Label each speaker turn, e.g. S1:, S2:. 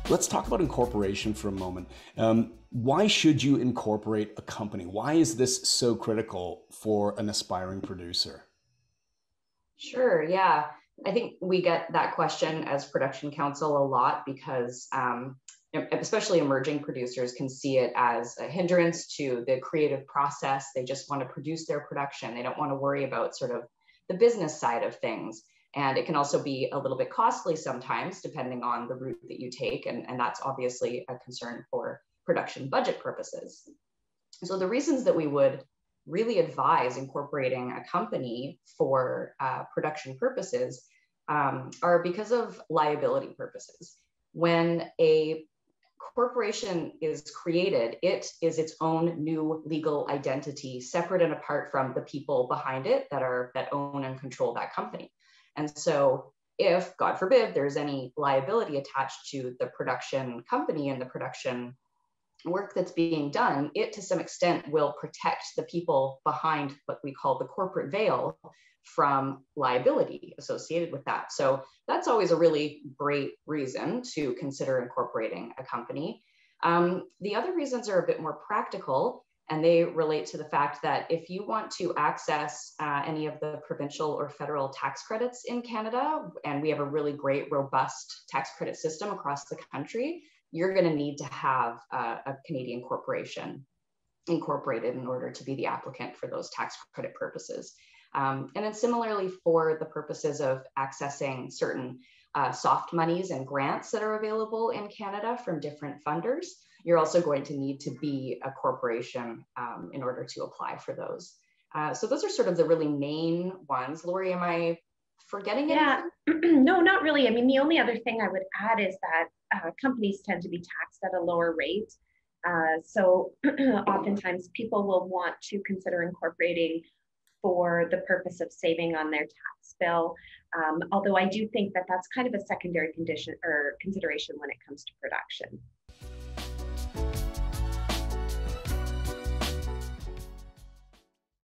S1: Let's talk about incorporation for a moment. Why should you incorporate a company? Why is this so critical for an aspiring producer?
S2: Sure, yeah. I think we get that question as production counsel a lot because especially emerging producers can see it as a hindrance to the creative process. They just want to produce their production. They don't want to worry about sort of the business side of things. And it can also be a little bit costly sometimes, depending on the route that you take. And that's obviously a concern for production budget purposes. So the reasons that we would really advise incorporating a company for production purposes are because of liability purposes. When a corporation is created, it is its own new legal identity, separate and apart from the people behind it that own and control that company. And so if, God forbid, there's any liability attached to the production company and the production work that's being done, it to some extent will protect the people behind what we call the corporate veil from liability associated with that. So that's always a really great reason to consider incorporating a company. The other reasons are a bit more practical, and they relate to the fact that if you want to access any of the provincial or federal tax credits in Canada, and we have a really great, robust tax credit system across the country, you're going to need to have a Canadian corporation incorporated in order to be the applicant for those tax credit purposes. And then similarly, for the purposes of accessing certain soft monies and grants that are available in Canada from different funders, you're also going to need to be a corporation in order to apply for those. So those are sort of the really main ones. Lori, am I forgetting anything?
S3: No, not really. I mean, the only other thing I would add is that companies tend to be taxed at a lower rate. So oftentimes people will want to consider incorporating for the purpose of saving on their tax bill. Although I do think that that's kind of a secondary condition or consideration when it comes to production.